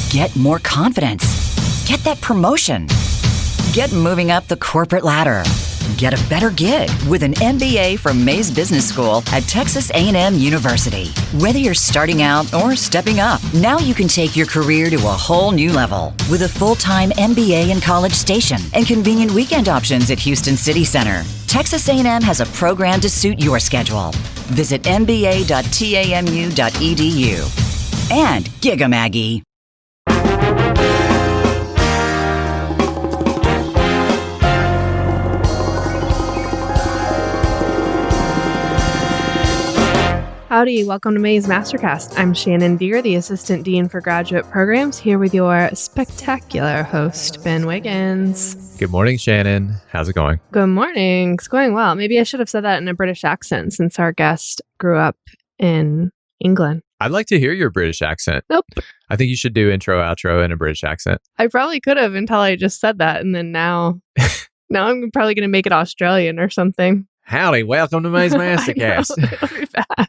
Get more confidence. Get that promotion. Get moving up the corporate ladder. Get a better gig with an MBA from Mays Business School at Texas A&M University. Whether you're starting out or stepping up, now you can take your career to a whole new level with a full-time MBA in College Station and convenient weekend options at Houston CityCentre. Texas A&M has a program to suit your schedule. Visit mba.tamu.edu. And Giga Maggie. Howdy, welcome to Mays MasterCast. I'm Shannon Deere, the Assistant Dean for Graduate Programs, here with your spectacular host, Ben Wiggins. Good morning, Shannon. How's it going? Good morning. It's going well. Maybe I should have said that in a British accent since our guest grew up in England. I'd like to hear your British accent. Nope. I think you should do intro, outro in a British accent. I probably could have until I just said that, and then now I'm probably going to make it Australian or something. Howdy, welcome to Mays MasterCast. It'll be bad.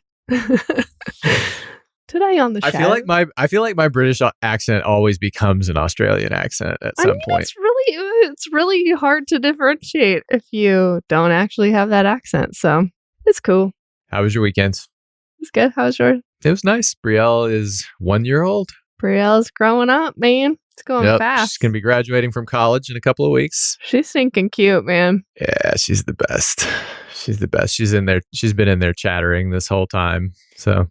Today on the show, I feel like my British accent always becomes an Australian accent at some point. It's really hard to differentiate if you don't actually have that accent. So it's cool. How was your weekend? It's good. How was yours? It was nice. Brielle is 1 year old. Brielle's growing up, man. It's going fast. She's gonna be graduating from college in a couple of weeks. She's stinking cute, man. Yeah, she's the best. She's the best. She's in there. She's been in there chattering this whole time. So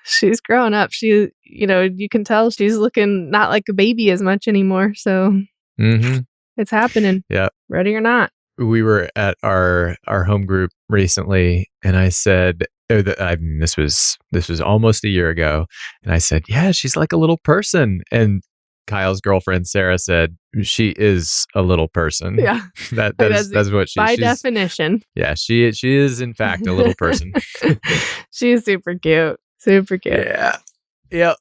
she's growing up. She, you can tell she's looking not like a baby as much anymore. So It's happening. Yeah. Ready or not. We were at our home group recently, and I said, this was almost a year ago, and I said, yeah, she's like a little person. And Kyle's girlfriend Sarah said she is a little person. Yeah, that's what she's definition. Yeah, she is in fact a little person. She's super cute. Super cute. Yeah. Yep.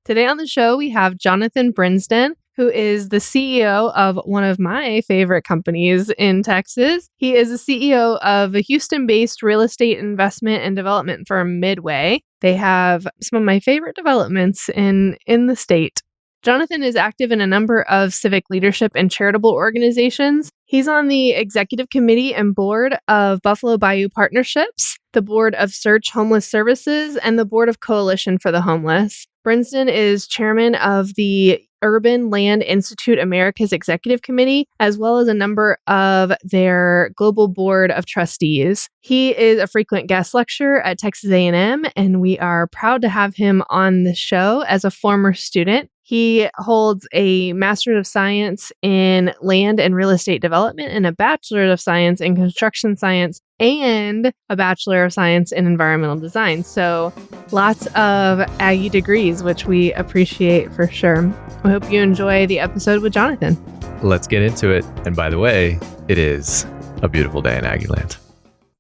Today on the show we have Jonathan Brinsden, who is the CEO of one of my favorite companies in Texas. He is the CEO of a Houston-based real estate investment and development firm, Midway. They have some of my favorite developments in the state. Jonathan is active in a number of civic leadership and charitable organizations. He's on the executive committee and board of Buffalo Bayou Partnerships, the board of Search Homeless Services, and the board of Coalition for the Homeless. Brinsden is chairman of the Urban Land Institute America's Executive Committee, as well as a number of their global board of trustees. He is a frequent guest lecturer at Texas A&M, and we are proud to have him on the show as a former student. He holds a Master of Science in Land and Real Estate Development and a Bachelor of Science in Construction Science and a Bachelor of Science in Environmental Design. So lots of Aggie degrees, which we appreciate for sure. I hope you enjoy the episode with Jonathan. Let's get into it. And by the way, it is a beautiful day in Aggieland.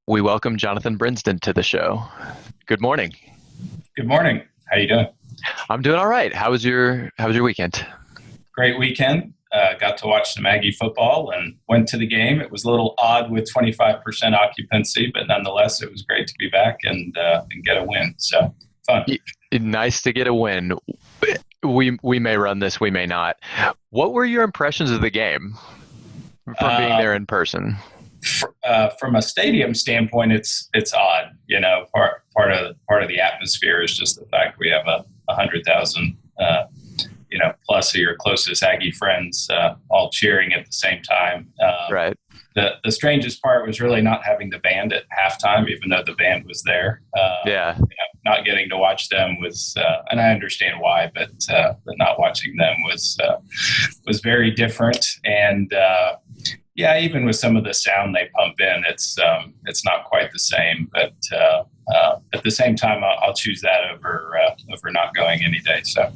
We welcome Jonathan Brinsden to the show. Good morning. Good morning. How you doing? I'm doing all right. How was your weekend? Great weekend. Got to watch some Aggie football and went to the game. It was a little odd with 25% occupancy, but nonetheless, it was great to be back and get a win. So fun. Nice to get a win. We may run this, we may not. What were your impressions of the game from being there in person? From a stadium standpoint, it's odd. Part of the atmosphere is just the fact we have 100,000, plus of your closest Aggie friends all cheering at the same time. Right. The strangest part was really not having the band at halftime, even though the band was there. Not getting to watch them was, and I understand why, but not watching them was very different. And even with some of the sound they pump in, it's not quite the same. But at the same time, I'll choose that over not going any day. So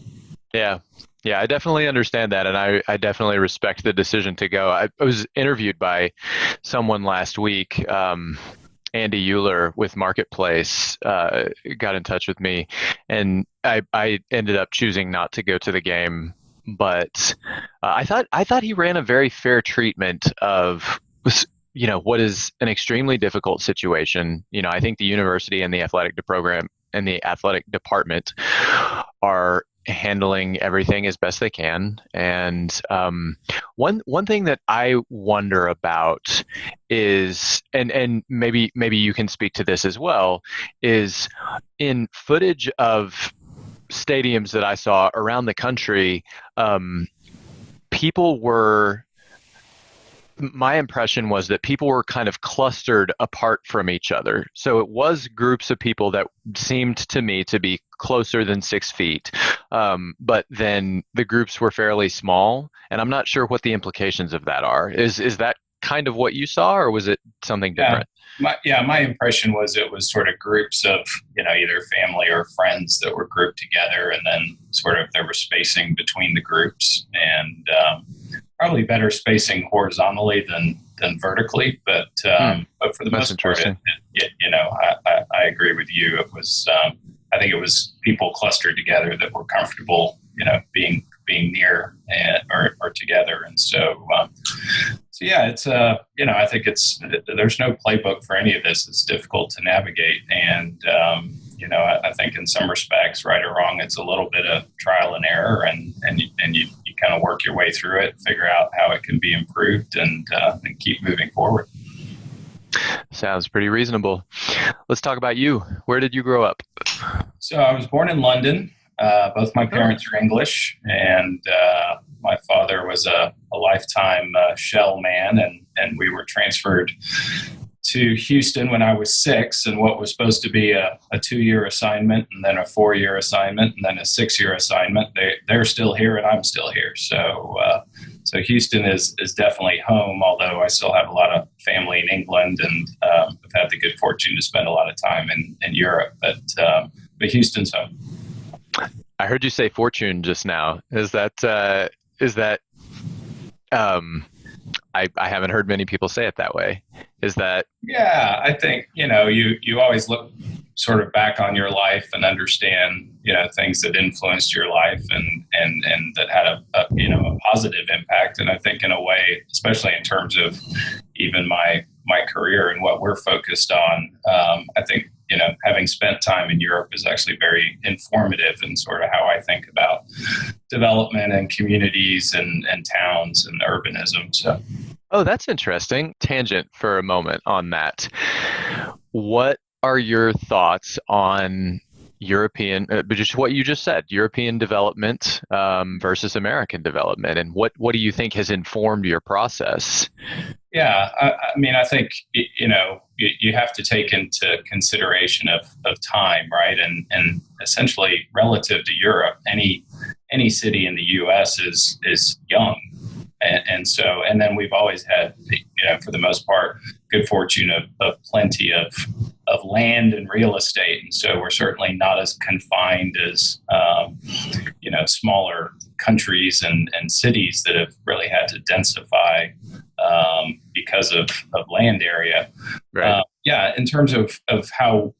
yeah, I definitely understand that, and I definitely respect the decision to go. I was interviewed by someone last week. Andy Euler with Marketplace got in touch with me, and I ended up choosing not to go to the game. But I thought he ran a very fair treatment of what is an extremely difficult situation. I think the university and the athletic program and the athletic department are handling everything as best they can. And one thing that I wonder about is, and maybe you can speak to this as well, is in footage of stadiums that I saw around the country, my impression was that people were kind of clustered apart from each other. So it was groups of people that seemed to me to be closer than 6 feet. But then the groups were fairly small, and I'm not sure what the implications of that are. Is that kind of what you saw, or was it something different? My impression was it was sort of groups of, either family or friends that were grouped together, and then sort of there was spacing between the groups, and probably better spacing horizontally than vertically. But for the most part, I agree with you. It was, I think it was people clustered together that were comfortable, being near or together. And so yeah, it's, I think there's no playbook for any of this. It's difficult to navigate. And, I think in some respects, right or wrong, it's a little bit of trial and error, and you kind of work your way through it, figure out how it can be improved, and keep moving forward. Sounds pretty reasonable. Let's talk about you. Where did you grow up? So I was born in London. Both my parents are English, and my father was a lifetime Shell man, and we were transferred to Houston when I was 6, and what was supposed to be a 2-year assignment, and then a 4-year assignment, and then a 6-year assignment. They're still here, and I'm still here. So Houston is definitely home, although I still have a lot of family in England, and I've had the good fortune to spend a lot of time in Europe. But Houston's home. I heard you say fortune just now. Is that I haven't heard many people say it that way. Is that? Yeah, I think, you always look sort of back on your life and understand, things that influenced your life and that had a positive impact. And I think in a way, especially in terms of even my career and what we're focused on, I think, having spent time in Europe is actually very informative in sort of how I think about development and communities and towns and urbanism. So. Oh, that's interesting. Tangent for a moment on that. What are your thoughts on European, just what you just said, European development versus American development, and what do you think has informed your process? Yeah, I think you have to take into consideration of time, right? And essentially, relative to Europe, any city in the U.S. is young. And then we've always had, for the most part, good fortune of plenty of land and real estate. And so we're certainly not as confined as, smaller countries and cities that have really had to densify because of land area. Right. In terms of how,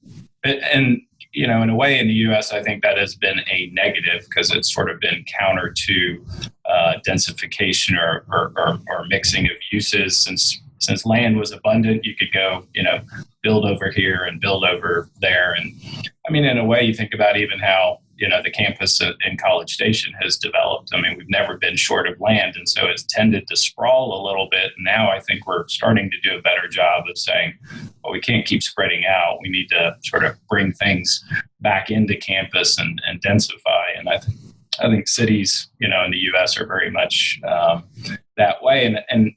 and, in a way in the U.S., I think that has been a negative because it's sort of been counter to densification or mixing of uses. Since land was abundant, you could go, build over here and build over there. And in a way, you think about even how, the campus in College Station has developed. We've never been short of land. And so it's tended to sprawl a little bit. Now I think we're starting to do a better job of saying, well, we can't keep spreading out. We need to sort of bring things back into campus and densify. And I think cities, in the U.S. are very much that way. And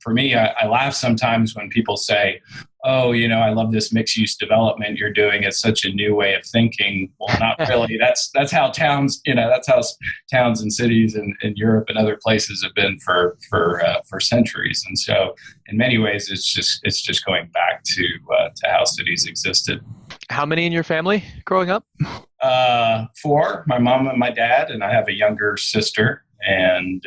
for me, I laugh sometimes when people say, oh, I love this mixed use development you're doing. It's such a new way of thinking. Well, not really. That's how towns, that's how towns and cities in Europe and other places have been for centuries. And so in many ways, it's just going back to how cities existed. How many in your family growing up? 4, my mom and my dad, and I have a younger sister, and,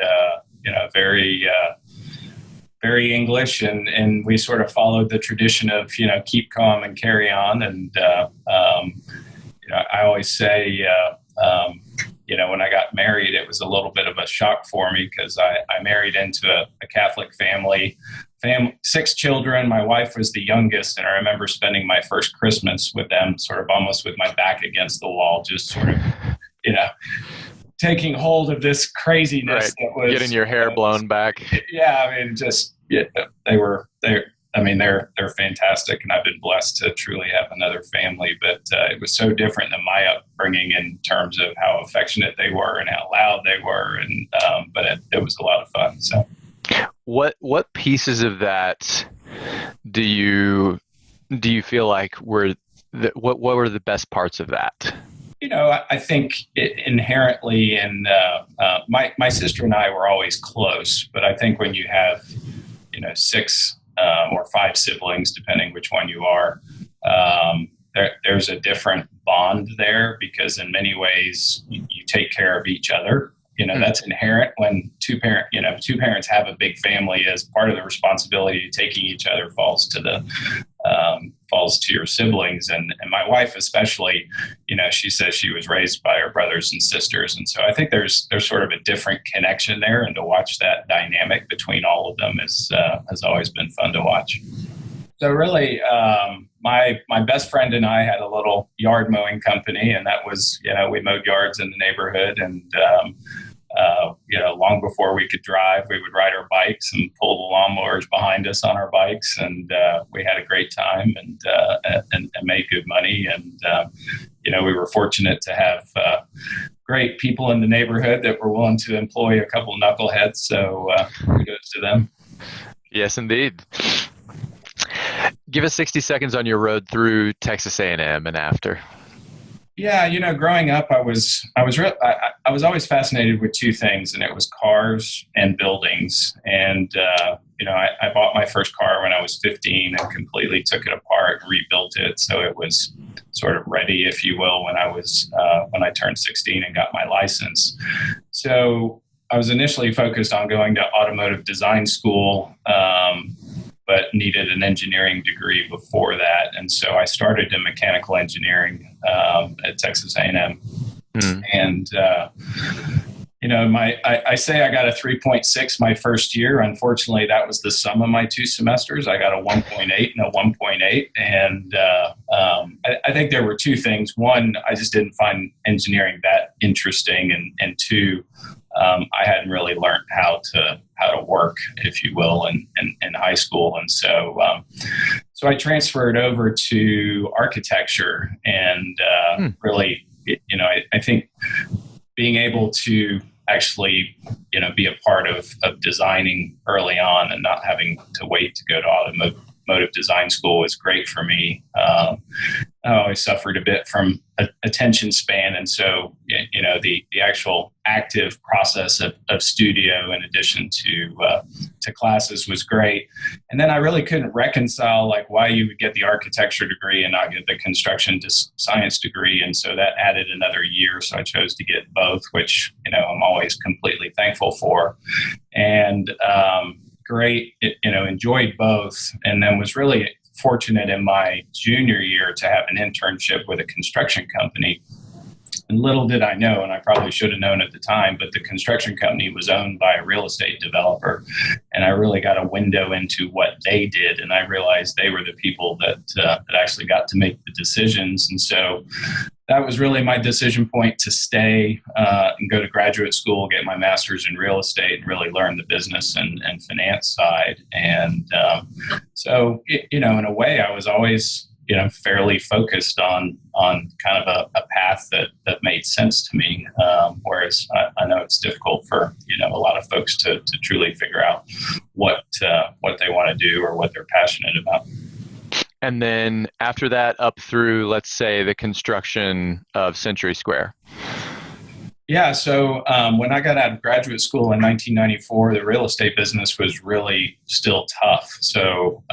very English, and we sort of followed the tradition of, keep calm and carry on. And, I always say, when I got married, it was a little bit of a shock for me because I married into a Catholic family, 6 children. My wife was the youngest, and I remember spending my first Christmas with them sort of almost with my back against the wall, just sort of taking hold of this craziness that was getting your hair blown back. Yeah, I mean, they're fantastic, and I've been blessed to truly have another family. But it was so different than my upbringing in terms of how affectionate they were and how loud they were, and but it was a lot of fun. So, what pieces of that do you feel like were what were the best parts of that? I think inherently, and my sister and I were always close, but I think when you have, 6 or 5 siblings, depending which one you are, there's a different bond there, because in many ways you take care of each other. That's inherent when two parents have a big family. As part of the responsibility of taking each other falls to your siblings, and my wife especially. She says she was raised by her brothers and sisters, and so I think there's sort of a different connection there, and to watch that dynamic between all of them has always been fun to watch. So really, my best friend and I had a little yard mowing company, and that was, we mowed yards in the neighborhood, and long before we could drive, we would ride our bikes and pull the lawnmowers behind us on our bikes, and we had a great time and made good money. And we were fortunate to have great people in the neighborhood that were willing to employ a couple of knuckleheads. So kudos to them. Yes, indeed. Give us 60 seconds on your road through Texas A&M and after. Yeah, growing up, I was always fascinated with 2 things, and it was cars and buildings. And I bought my first car when I was 15 and completely took it apart and rebuilt it, so it was sort of ready, if you will, when I turned 16 and got my license. So I was initially focused on going to automotive design school, but needed an engineering degree before that. And so I started in mechanical engineering at Texas A&M. And, I say I got a 3.6 my first year. Unfortunately, that was the sum of my 2 semesters. I got a 1.8 and a 1.8. And I think there were 2 things. One, I just didn't find engineering that interesting. And 2, I hadn't really learned how to work, if you will, in high school. And so I transferred over to architecture, and really, I think being able to actually, be a part of designing early on and not having to wait to go to automotive design school was great for me. I always suffered a bit from attention span, and so the actual active process of studio in addition to classes was great. And then I really couldn't reconcile why you would get the architecture degree and not get the construction science degree, and so that added another year. So I chose to get both, which I'm always completely thankful for. And great, enjoyed both, and then was really fortunate in my junior year to have an internship with a construction company. And little did I know, and I probably should have known at the time, but the construction company was owned by a real estate developer. And I really got a window into what they did. And I realized they were the people that actually got to make the decisions. And so that was really my decision point to stay and go to graduate school, get my master's in real estate, and really learn the business and finance side. And so, in a way, I was always fairly focused on kind of a path that made sense to me. Whereas I know it's difficult for, a lot of folks to truly figure out what they want to do or what they're passionate about. And then after that, up through, let's say, the construction of Century Square. Yeah. So when I got out of graduate school in 1994, the real estate business was really still tough. So,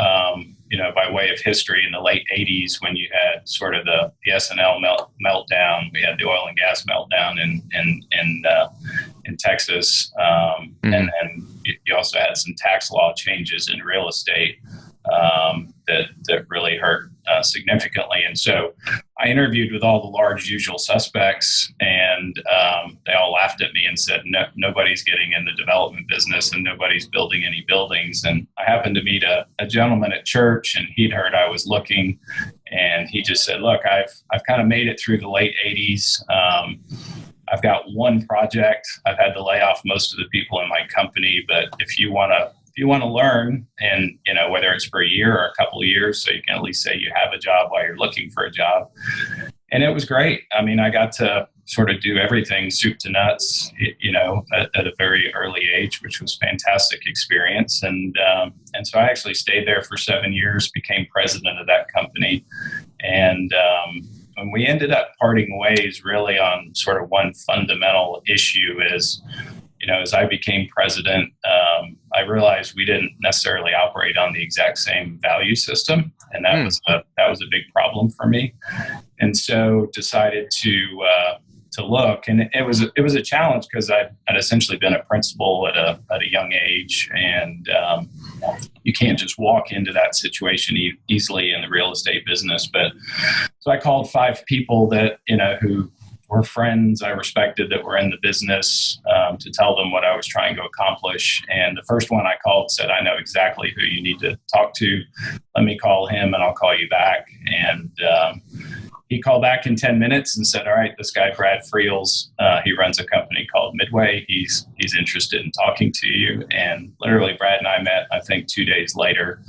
by way of history, in the late 80s, when you had sort of the S&L meltdown, we had the oil and gas meltdown in Texas. And then you also had some tax law changes in real estate that really hurt significantly. And so I interviewed with all the large usual suspects, and they all laughed at me and said, nobody's getting in the development business and nobody's building any buildings. And I happened to meet a gentleman at church, and he'd heard I was looking, and he just said, look, I've kind of made it through the late 80s. I've got one project. I've had to lay off most of the people in my company, but if you want to learn, and whether it's for a year or a couple of years, so you can at least say you have a job while you're looking for a job. And it was great. I mean, I got to sort of do everything soup to nuts, at a very early age, which was a fantastic experience. And so I actually stayed there for 7 years, became president of that company. And we ended up parting ways really on sort of one fundamental issue is, as I became president, I realized we didn't necessarily operate on the exact same value system, and that was a big problem for me. And so decided to look, and it was a challenge because I'd essentially been a principal at a young age, and you can't just walk into that situation easily in the real estate business. But so I called 5 people that who were friends I respected that were in the business to tell them what I was trying to accomplish. And the first one I called said, "I know exactly who you need to talk to. Let me call him and I'll call you back." And he called back in 10 minutes and said, "All right, this guy, Brad Friels, he runs a company called Midway. He's interested in talking to you." And literally Brad and I met, I think 2 days later,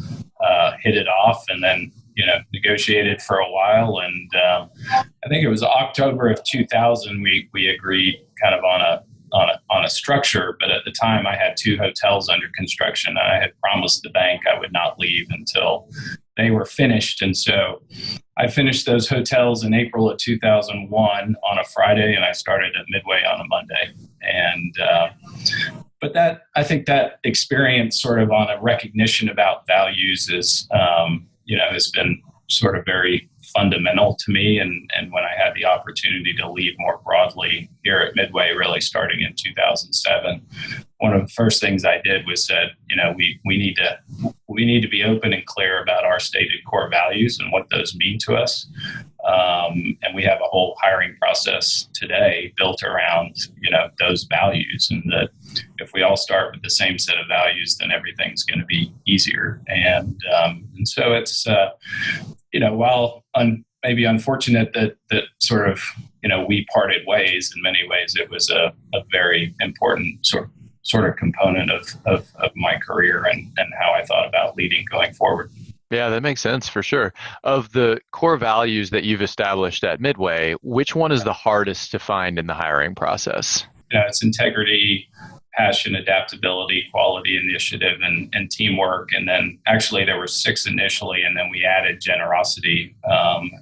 hit it off, and then negotiated for a while. And I think it was October of 2000, we agreed kind of on a structure. But at the time I had 2 hotels under construction, and I had promised the bank I would not leave until they were finished. And so I finished those hotels in April of 2001 on a Friday, and I started at Midway on a Monday. And but I think that experience sort of on a recognition about values is has been sort of very fundamental to me. And when I had the opportunity to lead more broadly here at Midway, really starting in 2007, one of the first things I did was said, we need to be open and clear about our stated core values and what those mean to us. And we have a whole hiring process today built around, those values, and that if we all start with the same set of values, then everything's going to be easier. And so it's, while maybe unfortunate that sort of, we parted ways, in many ways, it was a very important sort of component of my career and how I thought about leading going forward. Yeah, that makes sense for sure. Of the core values that you've established at Midway, which one is the hardest to find in the hiring process? It's integrity, passion, adaptability, quality, initiative, and teamwork. And then actually there were 6 initially, and then we added generosity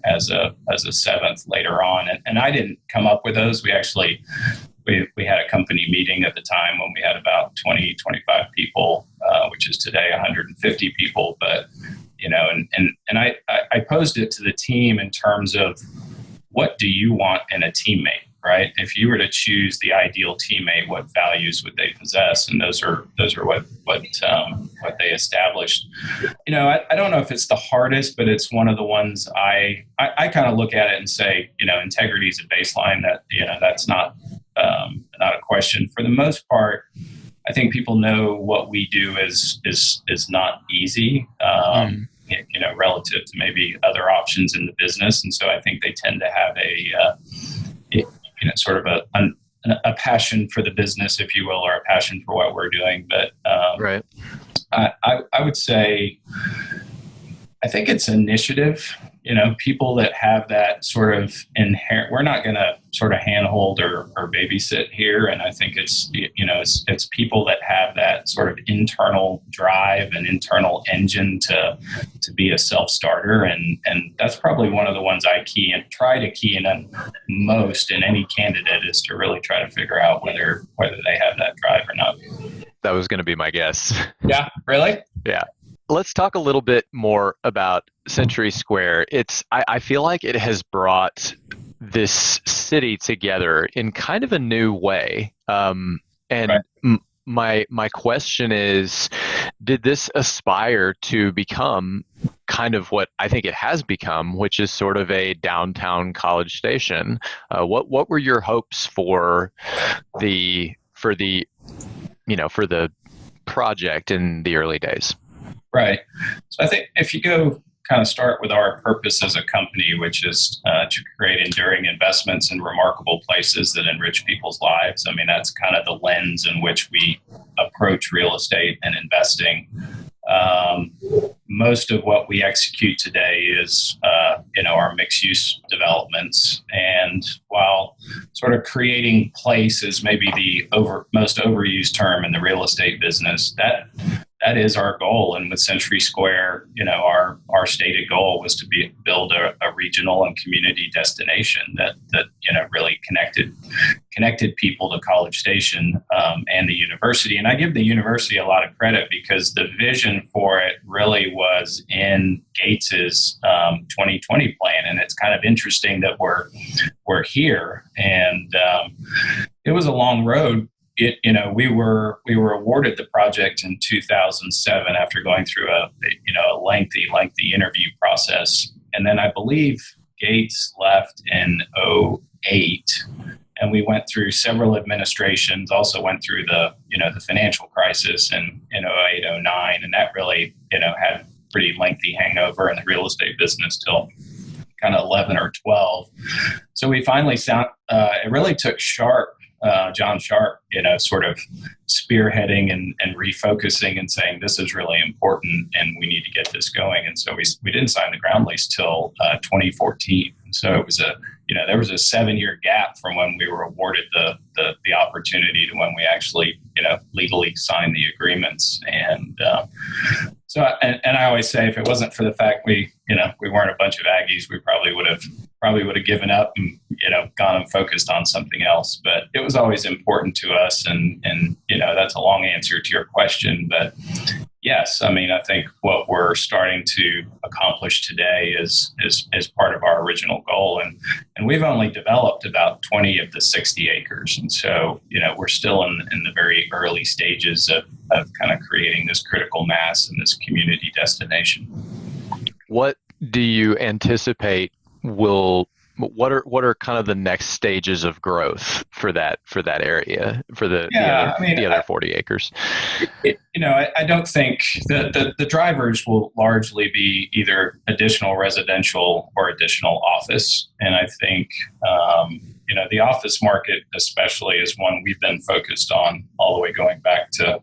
as a 7th later on. And I didn't come up with those. We had a company meeting at the time when we had about 20, 25 people, which is today 150 people. But, and I posed it to the team in terms of, what do you want in a teammate, right? If you were to choose the ideal teammate, what values would they possess? And those are what they established. I don't know if it's the hardest, but it's one of the ones I kind of look at it and say, integrity is a baseline that, that's not a question. For the most part, I think people know what we do is not easy, relative to maybe other options in the business. And so I think they tend to have sort of a passion for the business, if you will, or a passion for what we're doing. But right. I would say, I think it's initiative. People that have that sort of inherent, we're not going to sort of handhold or babysit here. And I think it's people that have that sort of internal drive and internal engine to be a self-starter. And that's probably one of the ones I try to key in on most in any candidate, is to really try to figure out whether they have that drive or not. That was going to be my guess. Yeah, really? Yeah. Let's talk a little bit more about Century Square. I feel like it has brought this city together in kind of a new way. Right. My question is, did this aspire to become kind of what I think it has become, which is sort of a downtown College Station? What were your hopes for the project in the early days? Right. So I think if you go kind of start with our purpose as a company, which is to create enduring investments in remarkable places that enrich people's lives. I mean, that's kind of the lens in which we approach real estate and investing. Most of what we execute today is, our mixed-use developments. And while sort of creating place is maybe the most overused term in the real estate business, that is our goal. And with Century Square, our stated goal was to build a regional and community destination that really connected people to College Station and the university. And I give the university a lot of credit because the vision for it really was in Gates's 2020 plan. And it's kind of interesting that we're here. And it was a long road. We were awarded the project in 2007 after going through a lengthy interview process, and then I believe Gates left in 2008, and we went through several administrations. Also went through the financial crisis in 2008, 2009, and that really had pretty lengthy hangover in the real estate business till kind of 11 or 12. So we finally it really took John Sharp, sort of spearheading and refocusing and saying, this is really important and we need to get this going. And so we didn't sign the ground lease till 2014. And so it was there was a 7-year gap from when we were awarded the opportunity to when we actually, legally signed the agreements. And so I always say, if it wasn't for the fact we weren't a bunch of Aggies, we probably would have given up and, gone and focused on something else. But it was always important to us. And that's a long answer to your question. But yes, I mean, I think what we're starting to accomplish today is part of our original goal. And we've only developed about 20 of the 60 acres. And so, we're still in the very early stages of kind of creating this critical mass and this community destination. What do you anticipate what are kind of the next stages of growth for that area, for the other 40 acres? I don't think the drivers will largely be either additional residential or additional office. And I think, the office market especially is one we've been focused on all the way going back to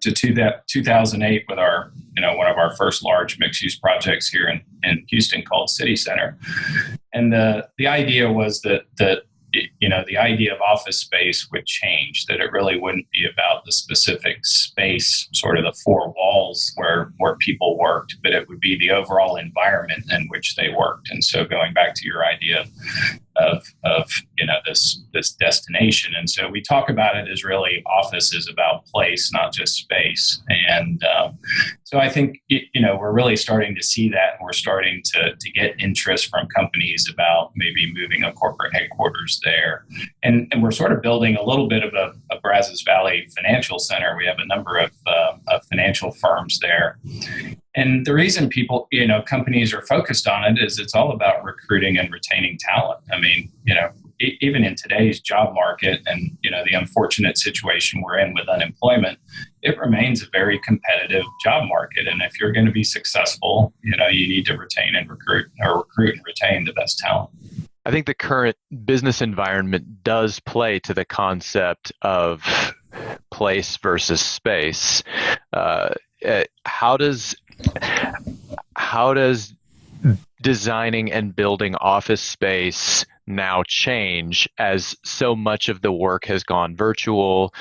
2008 with our, one of our first large mixed-use projects here in Houston called CityCentre. And the idea was that the idea of office space would change, that it really wouldn't be about the specific space, sort of the four walls where people worked, but it would be the overall environment in which they worked. And so going back to your idea of this destination. And so we talk about it as really office is about place, not just space. And so I think, we're really starting to see that, and we're starting to get interest from companies about maybe moving a corporate headquarters there. And we're sort of building a little bit of a Brazos Valley financial center. We have a number of financial firms there. And the reason companies are focused on it is it's all about recruiting and retaining talent. I mean, even in today's job market and, the unfortunate situation we're in with unemployment, it remains a very competitive job market. And if you're going to be successful, you need to retain and recruit and retain the best talent. I think the current business environment does play to the concept of place versus space. How does designing and building office space now change as so much of the work has gone virtual?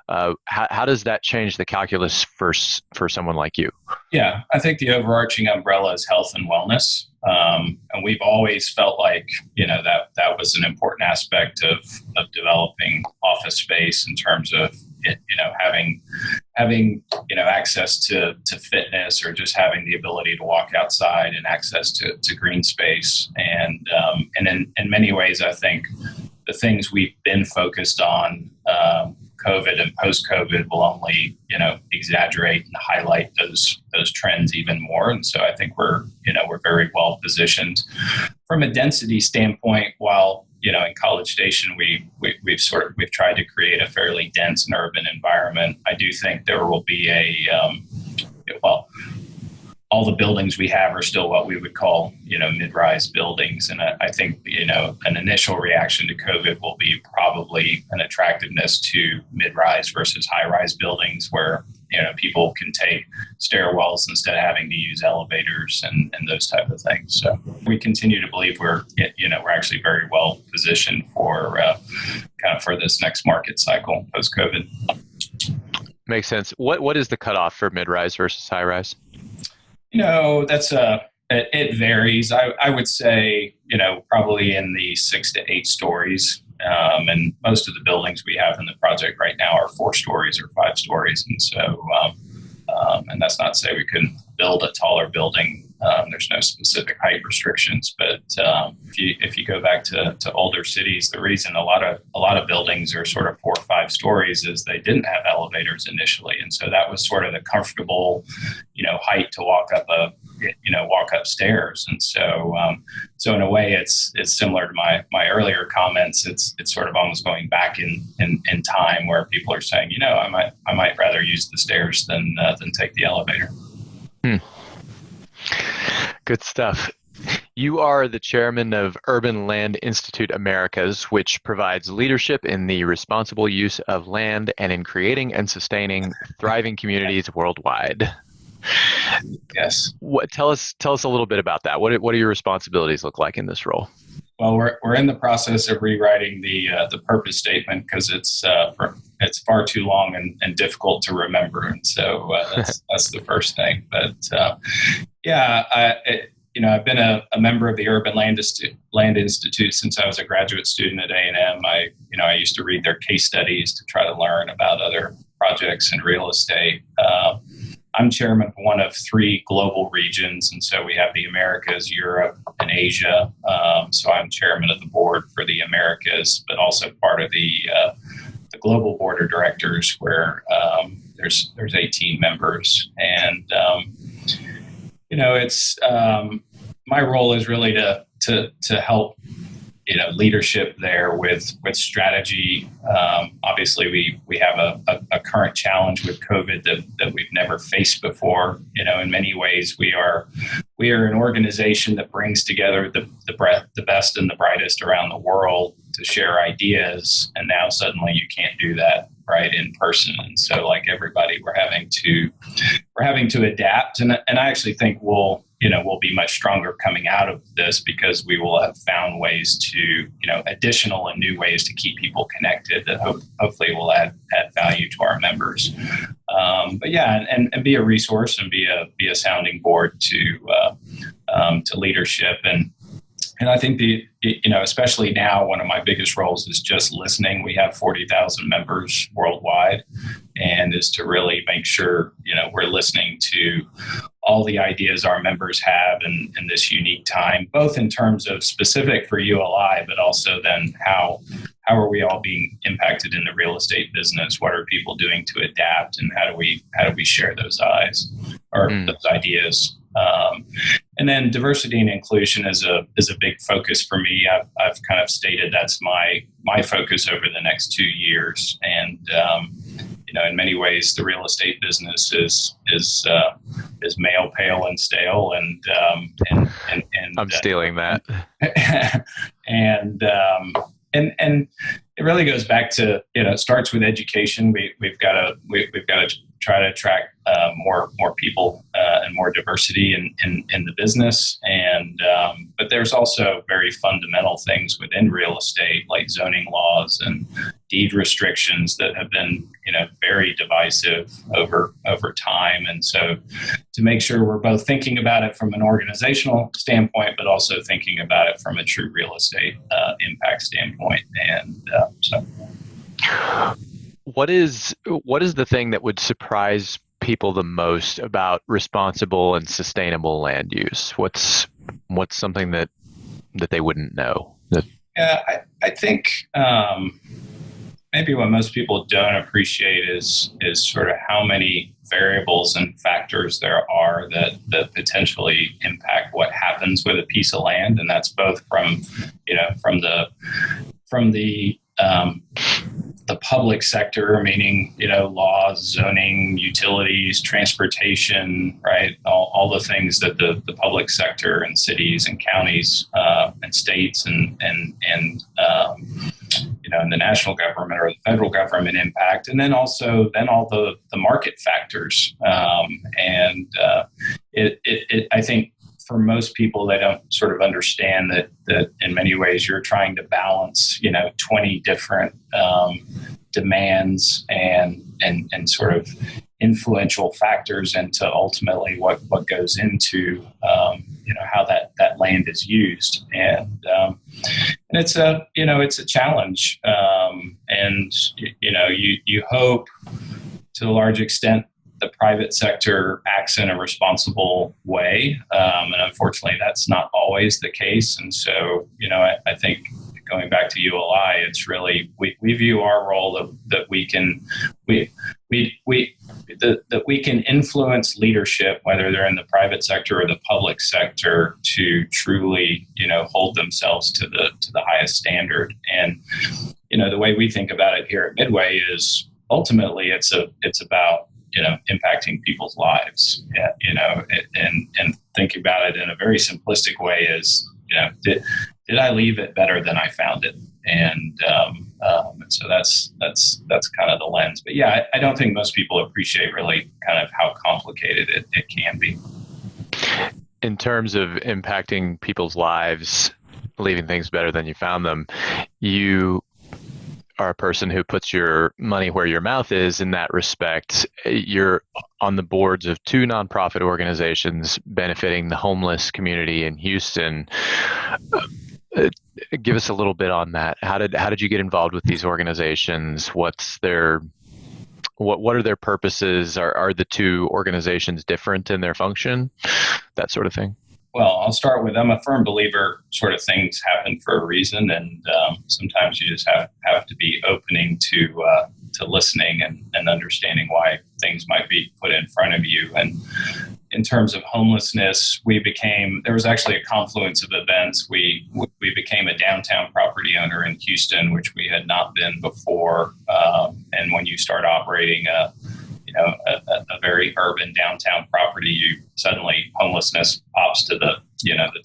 How does that change the calculus for someone like you? Yeah, I think the overarching umbrella is health and wellness. And we've always felt like, that was an important aspect of developing office space in terms of, having access to fitness, or just having the ability to walk outside and access to green space. And in many ways, I think the things we've been focused on, COVID and post-COVID, will only, exaggerate and highlight those trends even more. And so I think we're very well positioned from a density standpoint. While, in College Station, we've tried to create a fairly dense and urban environment. I do think there will be all the buildings we have are still what we would call, mid-rise buildings. And I think, an initial reaction to COVID will be probably an attractiveness to mid-rise versus high-rise buildings where, people can take stairwells instead of having to use elevators and those type of things. So we continue to believe we're actually very well positioned for kind of for this next market cycle post-COVID. Makes sense. What is the cutoff for mid-rise versus high-rise? It varies. I would say, probably in the 6 to 8 stories. And most of the buildings we have in the project right now are 4 stories or 5 stories. And so, and that's not to say we couldn't build a taller building. There's no specific height restrictions, but if you go back to older cities, the reason a lot of buildings are sort of 4 or 5 stories is they didn't have elevators initially, and so that was sort of the comfortable, height to walk up stairs. And so, so in a way, it's similar to my earlier comments. It's sort of almost going back in time where people are saying, I might rather use the stairs than take the elevator. Good stuff. You are the chairman of Urban Land Institute Americas, which provides leadership in the responsible use of land and in creating and sustaining thriving communities worldwide. Yes. Tell us a little bit about that. What do your responsibilities look like in this role? Well, we're in the process of rewriting the purpose statement because it's far too long and difficult to remember, and so that's the first thing. But I've been a member of the Urban Land Institute since I was a graduate student at A&M. I used to read their case studies to try to learn about other projects in real estate. I'm chairman of one of 3 global regions, and so we have the Americas, Europe, and Asia. So I'm chairman of the board for the Americas, but also part of the global board of directors, where there's 18 members, and it's my role is really to help leadership there with strategy. Obviously, we have a current challenge with COVID that we've never faced before. In many ways, we are an organization that brings together the best and the brightest around the world to share ideas, and now suddenly you can't do that right in person. And so, like everybody, we're having to adapt. And I actually think we'll be much stronger coming out of this because we will have found ways to, additional and new ways to keep people connected that hopefully will add value to our members. And be a resource and be a sounding board to leadership. And I think especially now, one of my biggest roles is just listening. We have 40,000 members worldwide, and is to really make sure, we're listening to all the ideas our members have in this unique time, both in terms of specific for ULI, but also then how are we all being impacted in the real estate business? What are people doing to adapt, and how do we share those those ideas? And then diversity and inclusion is a big focus for me. I've kind of stated that's my focus over the next 2 years. And, in many ways, the real estate business is male, pale, and stale. And I'm stealing that. And it really goes back to, it starts with education. We've got to try to attract more people and more diversity in the business. And but there's also very fundamental things within real estate, like zoning laws and deed restrictions that have been very divisive over time. And so to make sure we're both thinking about it from an organizational standpoint, but also thinking about it from a true real estate impact standpoint. And so. What is the thing that would surprise people the most about responsible and sustainable land use? What's something that they wouldn't know? Yeah, I think maybe what most people don't appreciate is sort of how many variables and factors there are that potentially impact what happens with a piece of land, and that's both from the the public sector, meaning, laws, zoning, utilities, transportation, right? All the things that the public sector and cities and counties and states and the national government or the federal government impact, and then also all the market factors. I think for most people, they don't sort of understand that in many ways you're trying to balance, 20 different demands and sort of influential factors into ultimately what goes into how that land is used, and it's a challenge, and you hope to a large extent the private sector acts in a responsible way, and unfortunately that's not always the case. And so I think going back to ULI, it's really we view our role that we can influence leadership, whether they're in the private sector or the public sector, to truly hold themselves to the highest standard. And the way we think about it here at Midway is ultimately it's about impacting people's lives, and think about it in a very simplistic way is, did I leave it better than I found it? And so that's kind of the lens. But yeah, I don't think most people appreciate really kind of how complicated it can be. In terms of impacting people's lives, leaving things better than you found them, you are a person who puts your money where your mouth is in that respect. You're on the boards of 2 nonprofit organizations benefiting the homeless community in Houston. Give us a little bit on that. How did you get involved with these organizations? What are their purposes? Are the 2 organizations different in their function? That sort of thing. Well, I'll start with, I'm a firm believer sort of things happen for a reason, and sometimes you just have to be opening to listening and understanding why things might be put in front of you. And in terms of homelessness, there was actually a confluence of events. We became a downtown property owner in Houston, which we had not been before. And when you start operating a very urban downtown property, suddenly homelessness pops to the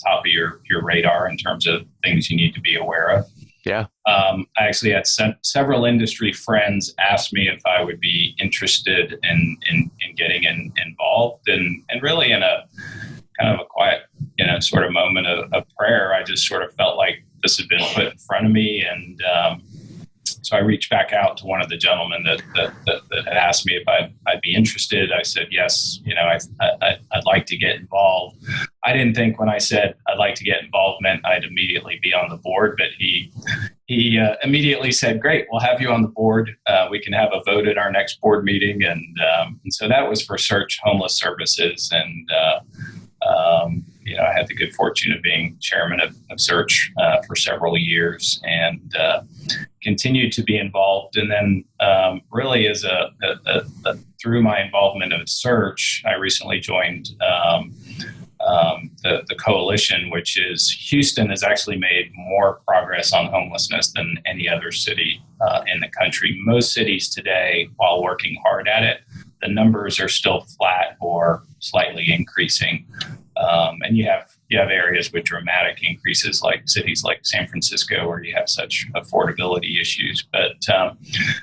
top of your radar in terms of things you need to be aware of. Yeah. I actually had several industry friends ask me if I would be interested in getting involved, and really in a kind of a quiet, sort of moment of prayer. I just sort of felt like this had been put in front of me, and so I reached back out to one of the gentlemen that had asked me if I'd be interested. I said, yes, I'd like to get involved. I didn't think when I said I'd like to get involved meant I'd immediately be on the board, but he immediately said, great, we'll have you on the board. We can have a vote at our next board meeting. And so that was for Search Homeless Services. And I had the good fortune of being chairman of Search for several years, and continued to be involved. And then really as through my involvement of Search, I recently joined the coalition, which is Houston has actually made more progress on homelessness than any other city in the country. Most cities today, while working hard at it, the numbers are still flat or slightly increasing. And you have areas with dramatic increases, like cities like San Francisco, where you have such affordability issues. But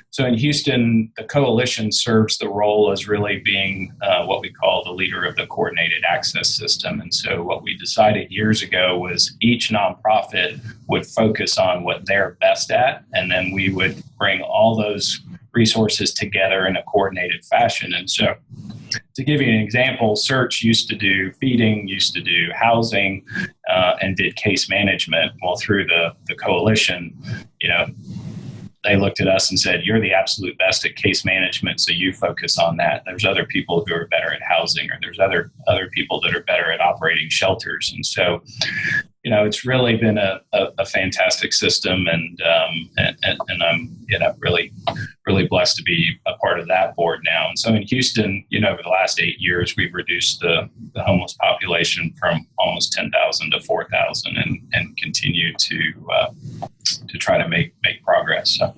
so in Houston, the coalition serves the role as really being what we call the leader of the coordinated access system. And so what we decided years ago was each nonprofit would focus on what they're best at, and then we would bring all those resources together in a coordinated fashion. And so to give you an example, Search used to do feeding, used to do housing, and did case management. Well, through the coalition, they looked at us and said, you're the absolute best at case management, so you focus on that. There's other people who are better at housing, or there's other people that are better at operating shelters. And so, it's really been a fantastic system, and I'm really blessed to be a part of that board now. And so in Houston, over the last 8 years, we've reduced the homeless population from almost 10,000 to 4,000, and continue to try to make progress. So.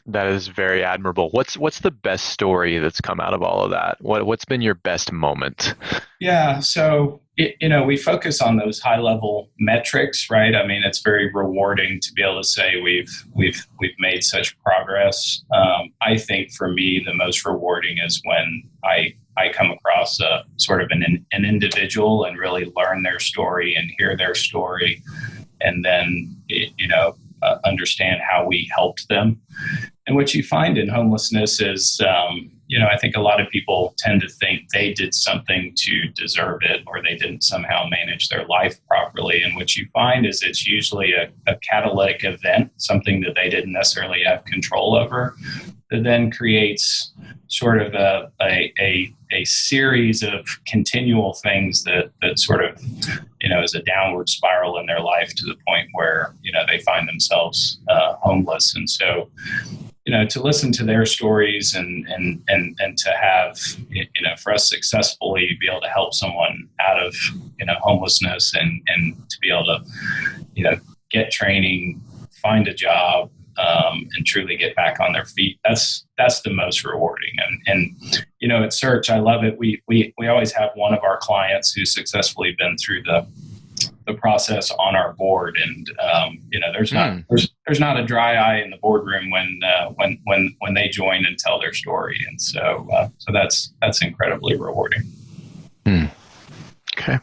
That is very admirable. What's the best story that's come out of all of that? What's been your best moment? Yeah, so we focus on those high level metrics, right? I mean, it's very rewarding to be able to say we've made such progress. I think for me, the most rewarding is when I come across a sort of an individual and really learn their story and hear their story, and then understand how we helped them. And what you find in homelessness is, I think a lot of people tend to think they did something to deserve it, or they didn't somehow manage their life properly. And what you find is it's usually a catalytic event, something that they didn't necessarily have control over, that then creates sort of a series of continual things that sort of, is a downward spiral in their life to the point where, they find themselves homeless. And so, to listen to their stories and to have, for us successfully be able to help someone out of, homelessness and to be able to, get training, find a job, and truly get back on their feet. That's the most rewarding. And at Search, I love it. We always have one of our clients who's successfully been through the process on our board, and there's not a dry eye in the boardroom when they join and tell their story, and so that's incredibly rewarding. Okay,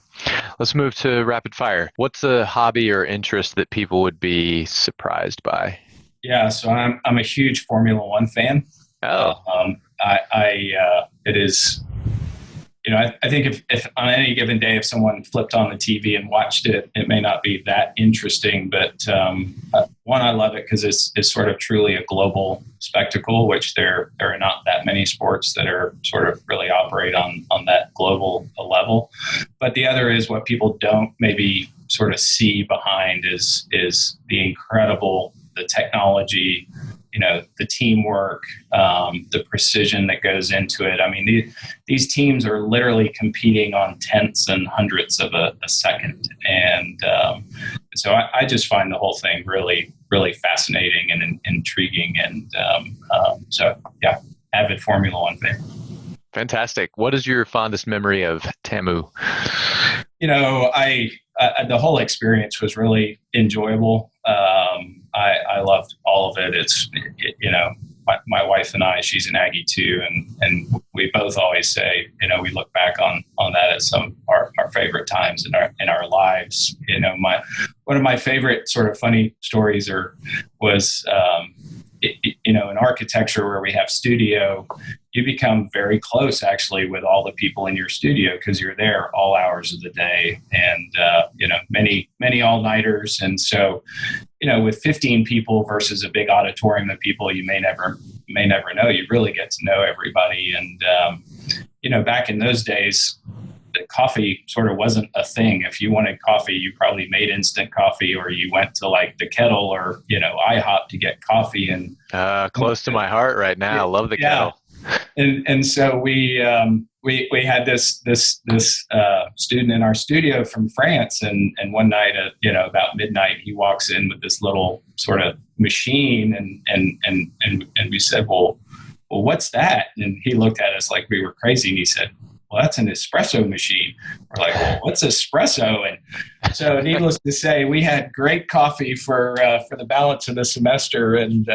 let's move to rapid fire. What's a hobby or interest that people would be surprised by? Yeah, so I'm a huge Formula One fan. Oh, it is. I think if on any given day, if someone flipped on the TV and watched it, it may not be that interesting. But one, I love it because it's sort of truly a global spectacle, which there are not that many sports that are sort of really operate on that global level. But the other is what people don't maybe sort of see behind is the technology, the teamwork, the precision that goes into it. I mean, these teams are literally competing on tenths and hundredths of a second. And so I just find the whole thing really, really fascinating and intriguing. And so, yeah, avid Formula One fan. Fantastic. What is your fondest memory of TAMU? The whole experience was really enjoyable. I loved all of it. My wife and I, she's an Aggie too. And we both always say, we look back on that as some of our favorite times in our lives. One of my favorite sort of funny stories was in architecture where we have studio, you become very close actually with all the people in your studio because you're there all hours of the day, and many all-nighters. And so with 15 people versus a big auditorium of people you may never know, you really get to know everybody. And back in those days, the coffee sort of wasn't a thing. If you wanted coffee, you probably made instant coffee, or you went to like the Kettle or IHOP to get coffee. And close to my heart right now. I love the Kettle. And so we had this student in our studio from France, and one night at about midnight, he walks in with this little sort of machine, and we said, well, what's that? And he looked at us like we were crazy, and he said, well, that's an espresso machine. We're like, well, what's espresso? And so needless to say, we had great coffee for the balance of the semester. And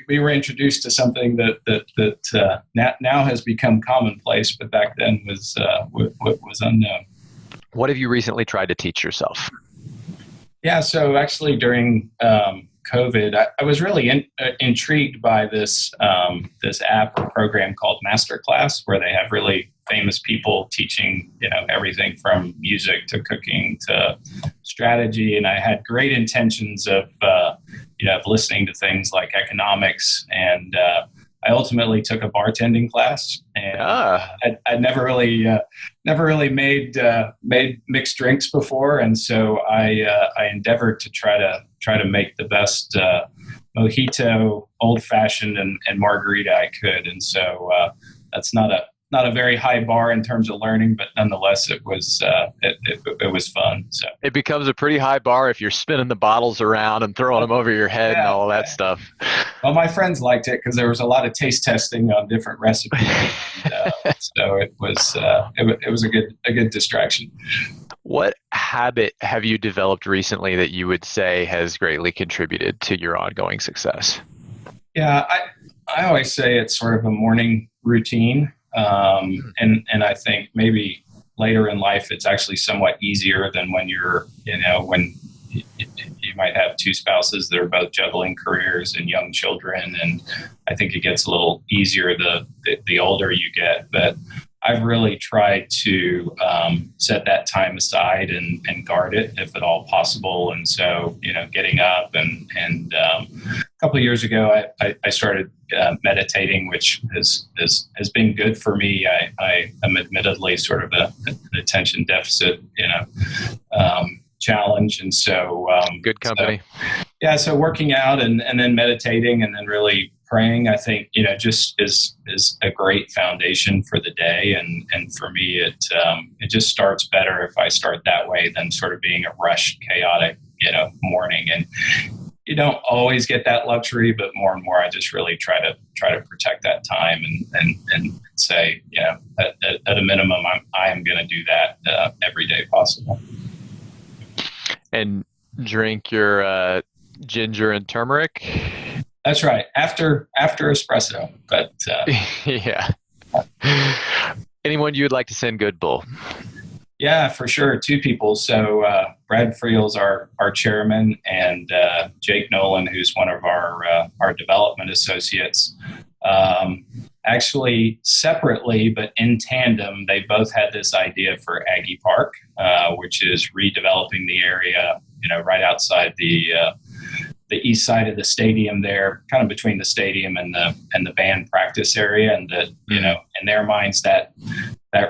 we were introduced to something that now has become commonplace, but back then was unknown. What have you recently tried to teach yourself? Yeah, so actually during COVID, I was really intrigued by this app or program called MasterClass, where they have really famous people teaching, everything from music to cooking to strategy. And I had great intentions of listening to things like economics. And I ultimately took a bartending class, and I'd never really made mixed drinks before. And so I endeavored to try to make the best mojito, old fashioned, and margarita I could. And so that's not not a very high bar in terms of learning, but nonetheless, it was fun. So it becomes a pretty high bar if you're spinning the bottles around and throwing them over your head and all that stuff. Well, my friends liked it because there was a lot of taste testing on different recipes, so it was a good distraction. What habit have you developed recently that you would say has greatly contributed to your ongoing success? Yeah, I always say it's sort of a morning routine. And I think maybe later in life, it's actually somewhat easier than when when you might have two spouses that are both juggling careers and young children. And I think it gets a little easier the older you get. But I've really tried to set that time aside and guard it if at all possible. And so, getting up and a couple of years ago, I started meditating, which has been good for me. I am admittedly sort of an attention deficit, challenge. And so, good company. So working out and then meditating and then really praying, I think, just is a great foundation for the day. And for me, it just starts better if I start that way than sort of being a rushed, chaotic, morning. And you don't always get that luxury, but more and more, I just really try to protect that time and say, at a minimum, I am going to do that every day possible. And drink your ginger and turmeric. That's right. After espresso, but yeah. Anyone you'd like to send good bull? Yeah, for sure. Two people. So Brad Friel's our chairman, and Jake Nolan, who's one of our development associates. Actually, separately, but in tandem, they both had this idea for Aggie Park, which is redeveloping the area, right outside the east side of the stadium there, kind of between the stadium and the band practice area. And that, in their minds, that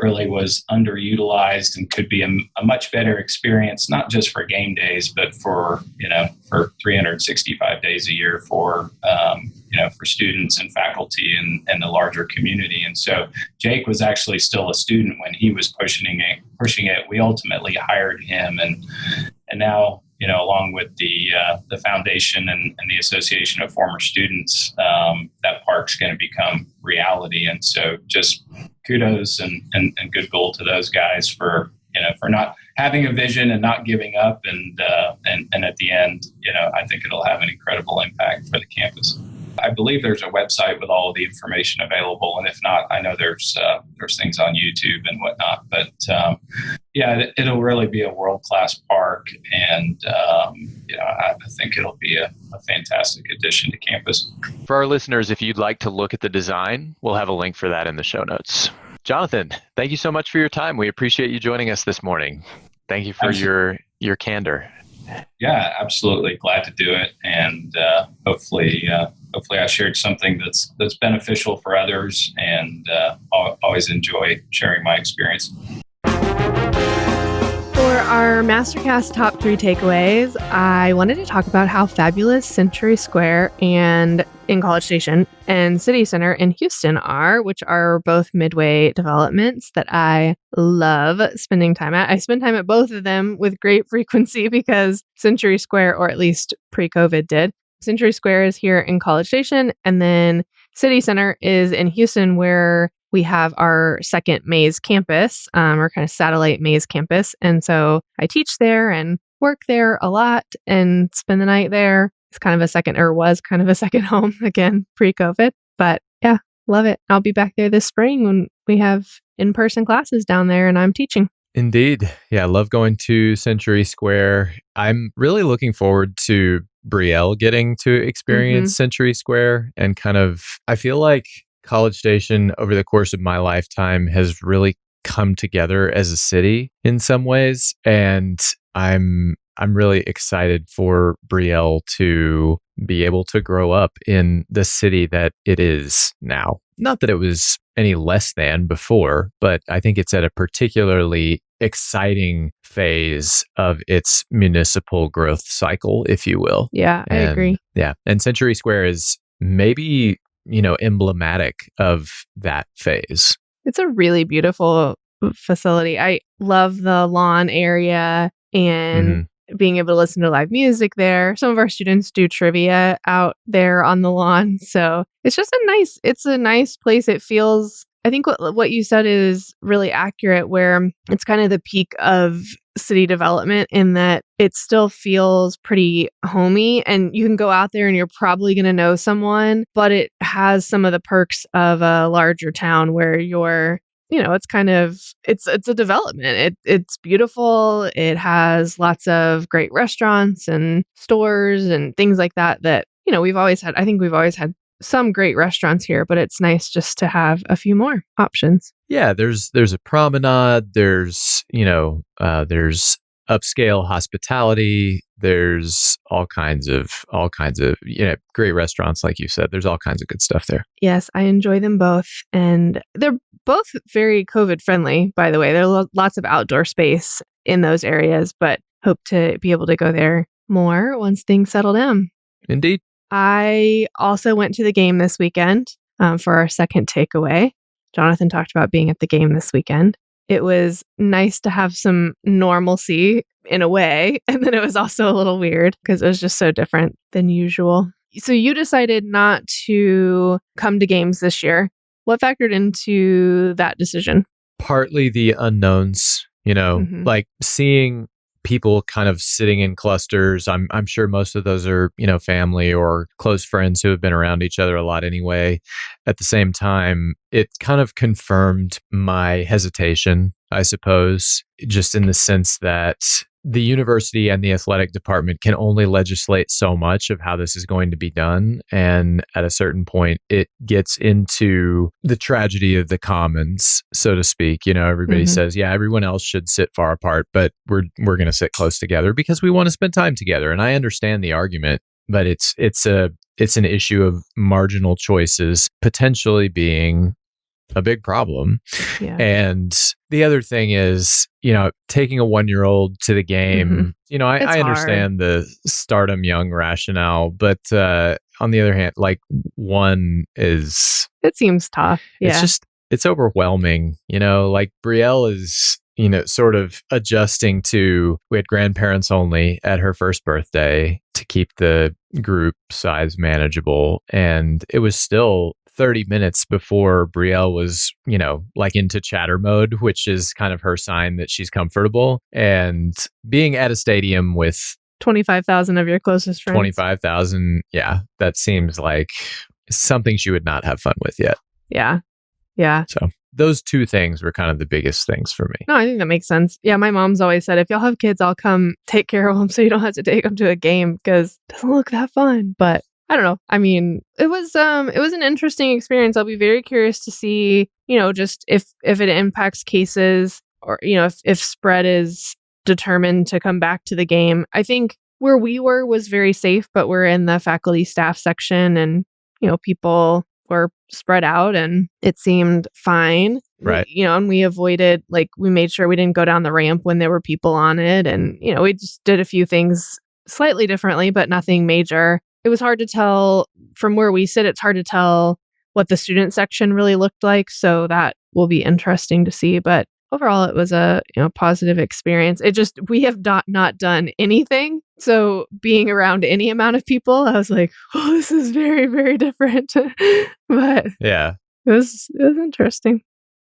really was underutilized and could be a much better experience, not just for game days, but for 365 days a year for students and faculty and the larger community. And so Jake was actually still a student when he was pushing it. We ultimately hired him, and now, along with the foundation and the Association of Former Students, that park's going to become reality. And so just kudos and goodwill to those guys for not having a vision and not giving up. And at the end, I think it'll have an incredible impact for the campus. I believe there's a website with all of the information available, and if not, I know there's things on YouTube and whatnot. But it'll really be a world-class park, and I think it'll be a fantastic addition to campus. For our listeners, if you'd like to look at the design, we'll have a link for that in the show notes. Jonathan, thank you so much for your time. We appreciate you joining us this morning. Thank you for your candor. Yeah, absolutely. Glad to do it, and hopefully I shared something that's beneficial for others, and always enjoy sharing my experience. For our MasterCast top 3 takeaways, I wanted to talk about how fabulous Century Square and in College Station and CityCentre in Houston are, which are both Midway developments that I love spending time at. I spend time at both of them with great frequency because Century Square, or at least pre-COVID, did. Century Square is here in College Station, and then CityCentre is in Houston, where we have our second Mays campus, our kind of satellite Mays campus. And so I teach there and work there a lot and spend the night there. It's kind of was kind of a second home again, pre-COVID. But yeah, love it. I'll be back there this spring when we have in-person classes down there and I'm teaching. Indeed. Yeah, I love going to Century Square. I'm really looking forward to Brielle getting to experience Century Square, and I feel like College Station over the course of my lifetime has really come together as a city in some ways. And I'm really excited for Brielle to be able to grow up in the city that it is now. Not that it was any less than before, but I think it's at a particularly exciting phase of its municipal growth cycle, if you will. Yeah, I agree. Yeah. And Century Square is maybe, emblematic of that phase. It's a really beautiful facility. I love the lawn area and being able to listen to live music there. Some of our students do trivia out there on the lawn. So it's just a nice place. It feels, I think what you said is really accurate, where it's kind of the peak of city development in that it still feels pretty homey, and you can go out there and you're probably going to know someone, but it has some of the perks of a larger town where you're, it's kind of, it's a development. It's beautiful. It has lots of great restaurants and stores and things like that, we've always had some great restaurants here, but it's nice just to have a few more options. Yeah, there's a promenade, there's upscale hospitality, there's all kinds of great restaurants, like you said. There's all kinds of good stuff there. Yes, I enjoy them both, and they're both very COVID friendly, by the way. There's lots of outdoor space in those areas, but hope to be able to go there more once things settle down. Indeed. I also went to the game this weekend for our second takeaway. Jonathan talked about being at the game this weekend. It was nice to have some normalcy in a way. And then it was also a little weird because it was just so different than usual. So you decided not to come to games this year. What factored into that decision? Partly the unknowns, like seeing people kind of sitting in clusters. I'm sure most of those are, family or close friends who have been around each other a lot anyway. At the same time, it kind of confirmed my hesitation, I suppose, just in the sense that the university and the athletic department can only legislate so much of how this is going to be done. And at a certain point, it gets into the tragedy of the commons, so to speak. Everybody says, yeah, everyone else should sit far apart, but we're going to sit close together because we want to spend time together. And I understand the argument, but it's an issue of marginal choices potentially being a big problem. Yeah. And the other thing is, taking a 1-year-old to the game, I understand the start 'em young rationale, but on the other hand, like it seems tough. Yeah. It's overwhelming, like Brielle is, sort of adjusting to, we had grandparents only at her first birthday to keep the group size manageable. And it was still 30 minutes before Brielle was, like into chatter mode, which is kind of her sign that she's comfortable. And being at a stadium with 25,000 of your closest friends. 25,000. Yeah. That seems like something she would not have fun with yet. Yeah. Yeah. So those two things were kind of the biggest things for me. No, I think that makes sense. Yeah. My mom's always said, if y'all have kids, I'll come take care of them so you don't have to take them to a game because it doesn't look that fun. But I don't know. I mean, it was an interesting experience. I'll be very curious to see, just if it impacts cases or, if spread is determined to come back to the game. I think where we were was very safe, but we're in the faculty staff section and, people were spread out and it seemed fine. Right. And we avoided, we made sure we didn't go down the ramp when there were people on it. And, we just did a few things slightly differently, but nothing major. It was hard to tell from where we sit. It's hard to tell what the student section really looked like. So that will be interesting to see. But overall, it was a positive experience. We have not done anything. So being around any amount of people, I was like, oh, this is very, very different. But yeah, it was interesting.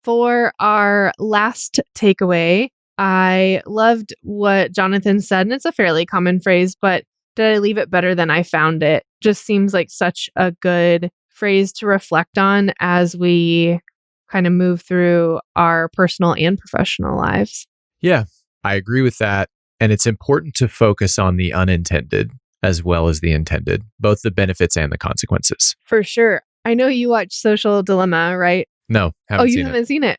For our last takeaway, I loved what Jonathan said, and it's a fairly common phrase, but did I leave it better than I found it? Just seems like such a good phrase to reflect on as we kind of move through our personal and professional lives. Yeah, I agree with that. And it's important to focus on the unintended as well as the intended, both the benefits and the consequences. For sure. I know you watch Social Dilemma, right? No, haven't seen it. Oh, you haven't seen it?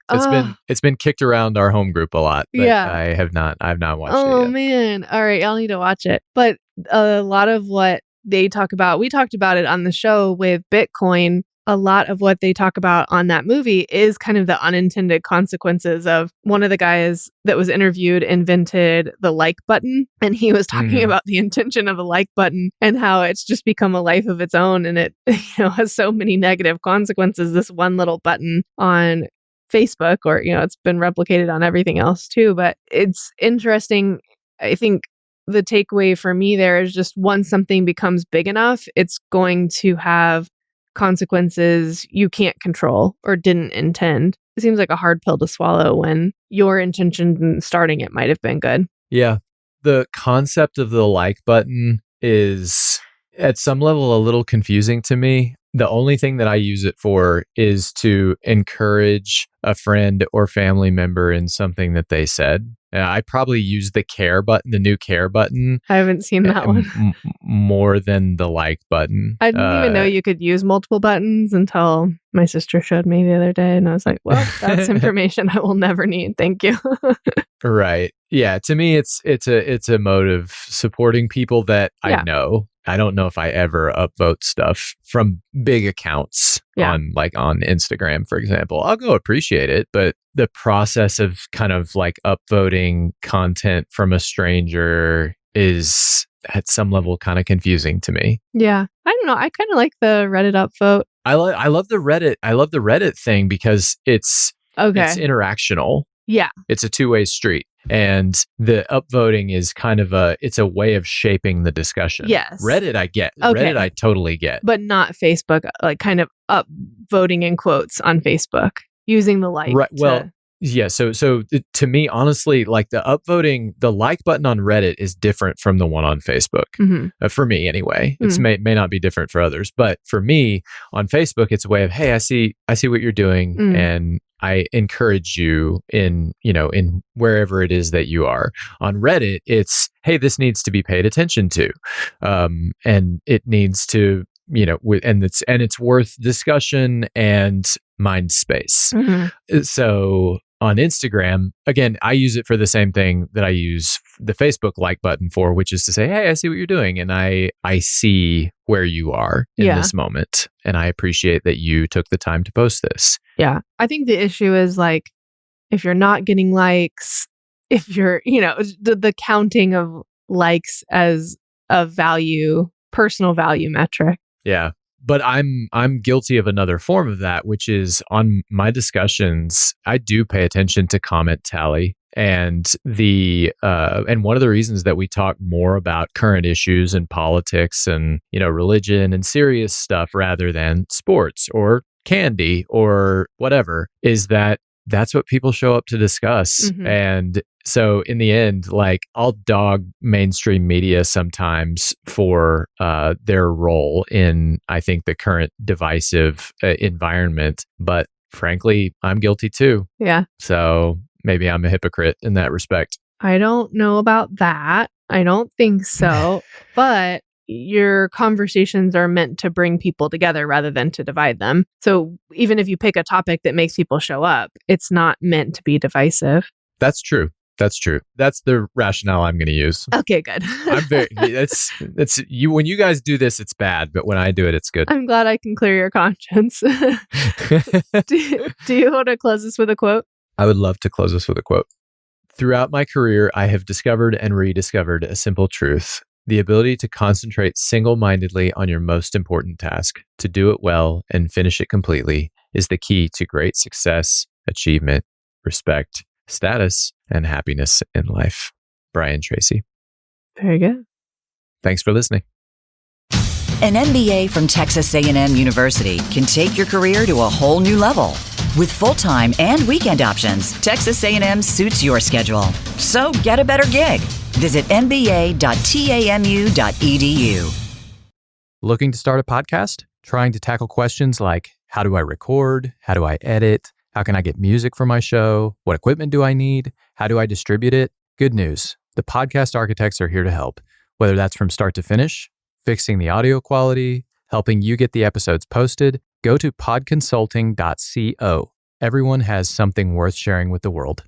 It's been kicked around our home group a lot, but yeah. I've not watched it yet. Oh man. All right, y'all need to watch it. But a lot of what they talk about, we talked about it on the show with Bitcoin. A lot of what they talk about on that movie is kind of the unintended consequences of one of the guys that was interviewed invented the like button. And he was talking about the intention of the like button and how it's just become a life of its own. And it has so many negative consequences, this one little button on Facebook, or, it's been replicated on everything else too. But it's interesting. I think the takeaway for me there is just once something becomes big enough, it's going to have consequences you can't control or didn't intend. It seems like a hard pill to swallow when your intention in starting it might have been good. Yeah. The concept of the like button is at some level a little confusing to me. The only thing that I use it for is to encourage a friend or family member in something that they said. I probably use the care button, the new care button. I haven't seen that one. More than the like button. I didn't even know you could use multiple buttons until my sister showed me the other day. And I was like, well, that's information I will never need. Thank you. Right. Yeah. To me, it's a mode of supporting people that I know. I don't know if I ever upvote stuff from big accounts on Instagram, for example. I'll go appreciate it, but the process of kind of like upvoting content from a stranger is at some level kind of confusing to me. Yeah. I don't know. I kind of like the Reddit upvote. I love the Reddit. I love the Reddit thing because it's interactional. Yeah. It's a two-way street. And the upvoting is kind of it's a way of shaping the discussion. Yes. Reddit, I get. Okay. Reddit, I totally get. But not Facebook, like kind of upvoting in quotes on Facebook, using the like. Right. Well, yeah. So to me, honestly, like the upvoting, the like button on Reddit is different from the one on Facebook. Mm-hmm. For me, anyway. It's Mm-hmm. may not be different for others, but for me on Facebook, it's a way of, hey, I see what you're doing, and I encourage you in wherever it is that you are. On Reddit, it's, hey, this needs to be paid attention to, and it needs to, and it's worth discussion and mind space. Mm-hmm. So on Instagram, again, I use it for the same thing that I use the Facebook like button for, which is to say, hey, I see what you're doing, and I see where you are in this moment, and I appreciate that you took the time to post this. Yeah. I think the issue is like, if you're not getting likes, if you're, the counting of likes as a personal value metric. Yeah. But I'm guilty of another form of that, which is on my discussions, I do pay attention to comment tally. And and one of the reasons that we talk more about current issues and politics and, religion and serious stuff rather than sports or candy or whatever is that's what people show up to discuss. Mm-hmm. And so in the end, like I'll dog mainstream media sometimes for their role in, I think, the current divisive environment. But frankly, I'm guilty too. Yeah. So maybe I'm a hypocrite in that respect. I don't know about that. I don't think so. But your conversations are meant to bring people together rather than to divide them. So even if you pick a topic that makes people show up, it's not meant to be divisive. That's true. That's true. That's the rationale I'm going to use. Okay, good. That's you. When you guys do this, it's bad, but when I do it, it's good. I'm glad I can clear your conscience. Do you want to close this with a quote? I would love to close this with a quote. Throughout my career, I have discovered and rediscovered a simple truth. The ability to concentrate single-mindedly on your most important task, to do it well and finish it completely, is the key to great success, achievement, respect, status, and happiness in life. Brian Tracy. Very good. Thanks for listening. An MBA from Texas A&M University can take your career to a whole new level. With full-time and weekend options, Texas A&M suits your schedule. So get a better gig. Visit mba.tamu.edu. Looking to start a podcast? Trying to tackle questions like, how do I record? How do I edit? How can I get music for my show? What equipment do I need? How do I distribute it? Good news. The podcast architects are here to help. Whether that's from start to finish, fixing the audio quality, helping you get the episodes posted, go to podconsulting.co. Everyone has something worth sharing with the world.